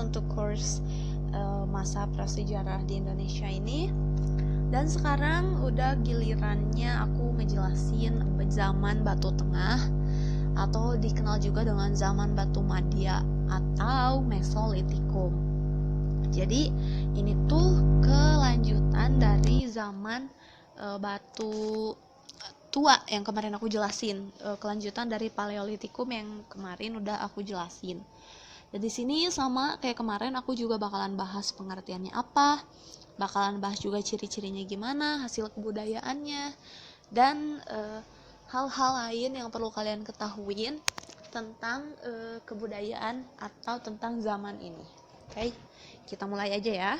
untuk course masa prasejarah di Indonesia ini. Dan sekarang udah gilirannya aku ngejelasin zaman Batu Tengah atau dikenal juga dengan zaman Batu Madya atau Mesolitikum. Jadi ini tuh kelanjutan dari zaman Batu Tua yang kemarin aku jelasin, kelanjutan dari Paleolitikum yang kemarin udah aku jelasin. Dan di sini sama kayak kemarin aku juga bakalan bahas pengertiannya apa, bakalan bahas juga ciri-cirinya gimana, hasil kebudayaannya, dan hal-hal lain yang perlu kalian ketahuin tentang kebudayaan atau tentang zaman ini. Oke, kita mulai aja ya.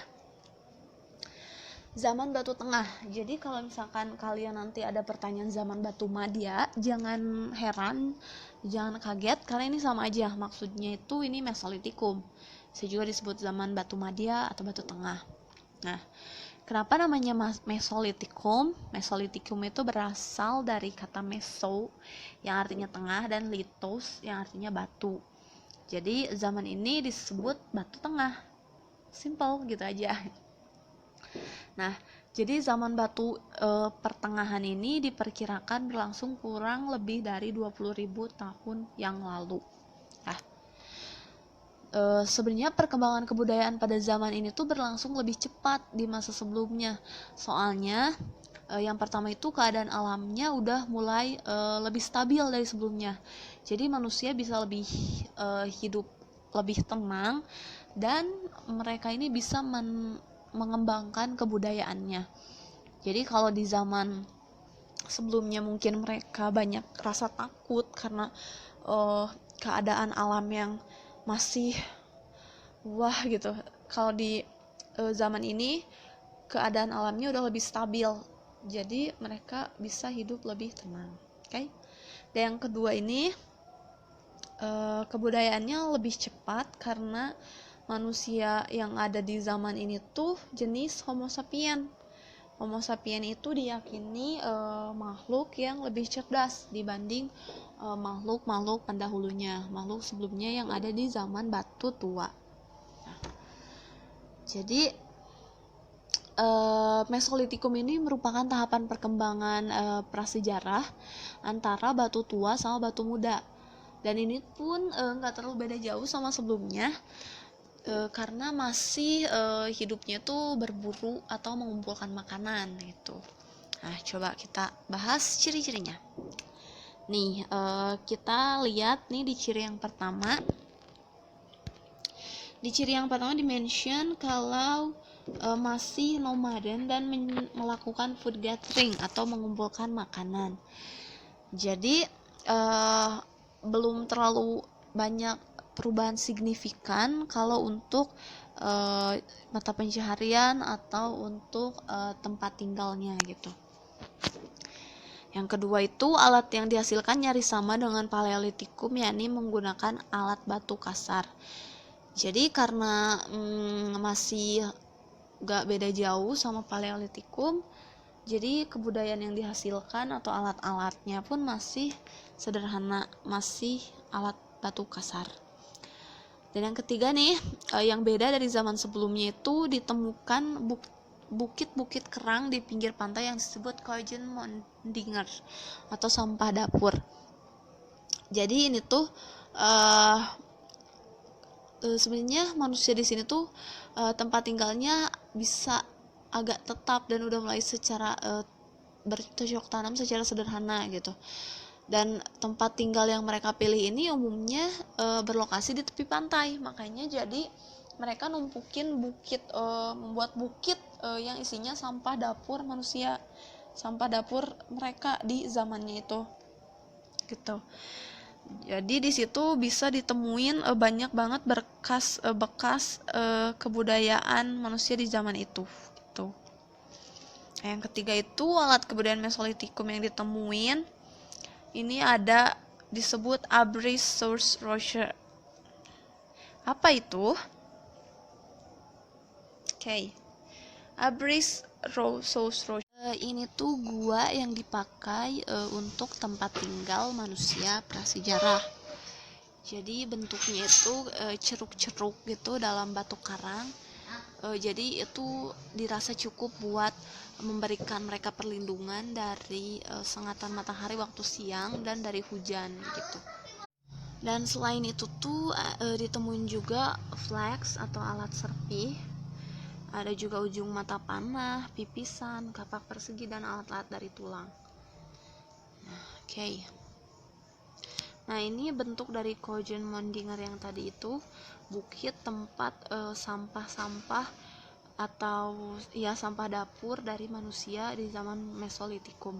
Zaman Batu Tengah. Jadi kalau misalkan kalian nanti ada pertanyaan zaman Batu Madya, jangan heran, jangan kaget, karena ini sama aja. Maksudnya itu ini Mesolitikum. Bisa juga disebut zaman Batu Madya atau Batu Tengah. Nah, kenapa namanya Mesolitikum? Mesolitikum itu berasal dari kata meso yang artinya tengah dan litos yang artinya batu. Jadi zaman ini disebut Batu Tengah. Simple gitu aja. Nah, jadi zaman batu pertengahan ini diperkirakan berlangsung kurang lebih dari 20.000 tahun yang lalu. Nah, sebenarnya perkembangan kebudayaan pada zaman ini tuh berlangsung lebih cepat di masa sebelumnya. Soalnya yang pertama itu keadaan alamnya udah mulai lebih stabil dari sebelumnya. Jadi manusia bisa lebih hidup lebih tenang dan mereka ini bisa mengembangkan kebudayaannya. Jadi kalau di zaman sebelumnya mungkin mereka banyak rasa takut karena keadaan alam yang masih wah gitu. Kalau di zaman ini keadaan alamnya udah lebih stabil, jadi mereka bisa hidup lebih tenang. Oke? Dan yang kedua ini kebudayaannya lebih cepat karena manusia yang ada di zaman ini tuh jenis Homo sapien. Homo sapien itu diyakini makhluk yang lebih cerdas dibanding makhluk-makhluk pendahulunya, makhluk sebelumnya yang ada di zaman Batu Tua. Nah, jadi Mesolitikum ini merupakan tahapan perkembangan prasejarah antara Batu Tua sama Batu Muda. Dan ini pun nggak terlalu beda jauh sama sebelumnya. Karena masih hidupnya tuh berburu atau mengumpulkan makanan gitu. Nah, coba kita bahas ciri-cirinya. Nih, kita lihat nih di ciri yang pertama. Di ciri yang pertama dimention kalau masih nomaden dan melakukan food gathering atau mengumpulkan makanan. Jadi belum terlalu banyak perubahan signifikan kalau untuk mata pencaharian atau untuk tempat tinggalnya gitu. Yang kedua itu alat yang dihasilkan nyaris sama dengan Paleolitikum, yakni menggunakan alat batu kasar. Jadi karena masih gak beda jauh sama Paleolitikum, jadi kebudayaan yang dihasilkan atau alat-alatnya pun masih sederhana, masih alat batu kasar. Dan yang ketiga nih, yang beda dari zaman sebelumnya itu ditemukan bukit-bukit kerang di pinggir pantai yang disebut Keukenmondinger atau sampah dapur. Jadi ini tuh sebenarnya manusia di sini tuh tempat tinggalnya bisa agak tetap dan udah mulai secara bercocok tanam secara sederhana gitu. Dan tempat tinggal yang mereka pilih ini umumnya berlokasi di tepi pantai, makanya jadi mereka numpukin bukit, membuat bukit yang isinya sampah dapur manusia, sampah dapur mereka di zamannya itu gitu. Jadi di situ bisa ditemuin banyak banget bekas kebudayaan manusia di zaman itu gitu. Yang ketiga itu alat kebudayaan Mesolitikum yang ditemuin ini ada disebut Abris Source Rocher. Apa itu? Oke. Abris Source Rocher ini tuh gua yang dipakai untuk tempat tinggal manusia prasejarah. Jadi bentuknya itu ceruk-ceruk gitu dalam batu karang. Jadi itu dirasa cukup buat memberikan mereka perlindungan dari sengatan matahari waktu siang dan dari hujan gitu. Dan selain itu tuh ditemuin juga flax atau alat serpih. Ada juga ujung mata panah, pipisan, kapak persegi, dan alat-alat dari tulang. Oke. Nah, ini bentuk dari Kojenmondinger yang tadi itu, bukit tempat sampah-sampah atau ya sampah dapur dari manusia di zaman Mesolitikum.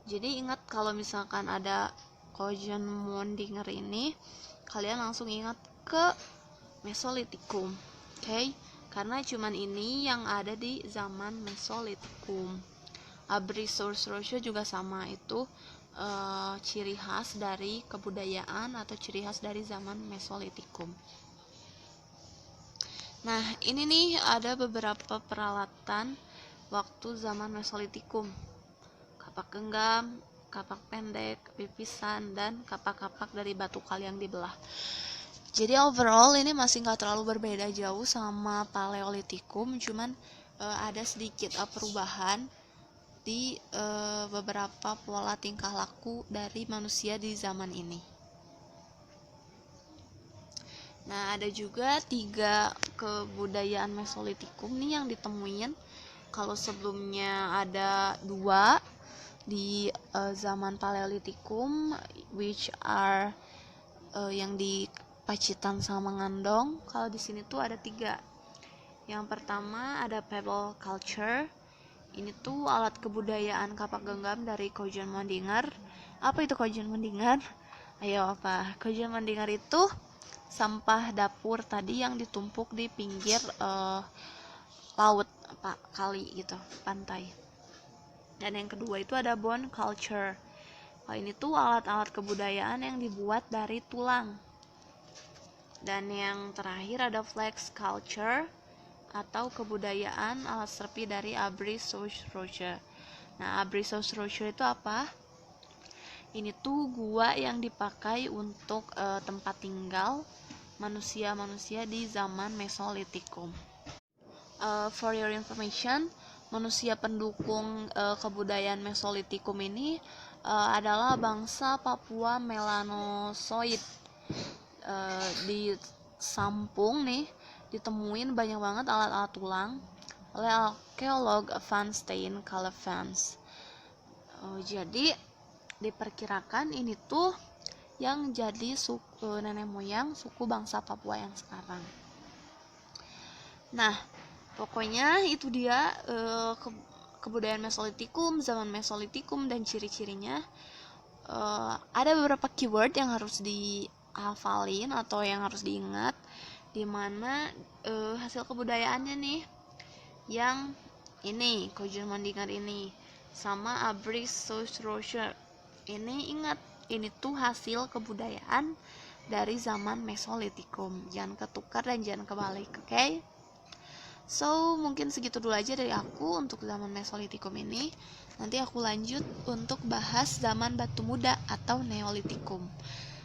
Jadi ingat kalau misalkan ada Kojenmondinger ini, kalian langsung ingat ke Mesolitikum. Oke? Karena cuman ini yang ada di zaman Mesolitikum. Abricursurtia juga sama, itu ciri khas dari kebudayaan atau ciri khas dari zaman Mesolitikum. Nah, ini nih ada beberapa peralatan waktu zaman Mesolitikum. Kapak genggam, kapak pendek, pipisan, dan kapak-kapak dari batu kali yang dibelah. Jadi overall ini masih nggak terlalu berbeda jauh sama Paleolitikum, cuman ada sedikit perubahan di beberapa pola tingkah laku dari manusia di zaman ini. Nah, ada juga 3 kebudayaan Mesolitikum nih yang ditemuin. Kalau sebelumnya ada 2 di zaman Paleolitikum, which are yang di Pacitan sama Ngandong. Kalau di sini tuh ada 3. Yang pertama ada pebble culture. Ini tuh alat kebudayaan kapak genggam dari Kojenmondinger. Apa itu Kojenmondinger? Ayo apa? Kojenmondinger itu sampah dapur tadi yang ditumpuk di pinggir laut, kali gitu, pantai. Dan yang kedua itu ada bone culture. Ini tuh alat-alat kebudayaan yang dibuat dari tulang. Dan yang terakhir ada flax culture atau kebudayaan alat serpi dari Abricursurtia. Nah, Abricursurtia itu apa? Ini tuh gua yang dipakai untuk tempat tinggal manusia-manusia di zaman Mesolitikum. For your information, manusia pendukung kebudayaan Mesolitikum ini adalah bangsa Papua Melanosoid. Di Sampung nih ditemuin banyak banget alat-alat tulang oleh arkeolog Van Steen Caleveans. Jadi diperkirakan ini tuh yang jadi suku nenek moyang suku bangsa Papua yang sekarang. Nah, pokoknya itu dia kebudayaan Mesolitikum, zaman Mesolitikum dan ciri-cirinya. Ada beberapa keyword yang harus dihafalin atau yang harus diingat, dimana hasil kebudayaannya nih yang ini Kojenmondinger ini sama Abricursurtia ini, ingat ini tuh hasil kebudayaan dari zaman Mesolitikum. Jangan ketukar dan jangan kebalik, oke? So, mungkin segitu dulu aja dari aku untuk zaman Mesolitikum ini. Nanti aku lanjut untuk bahas zaman Batu Muda atau Neolitikum.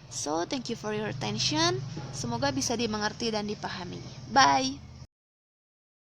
So, thank you for your attention. Semoga bisa dimengerti dan dipahami. Bye!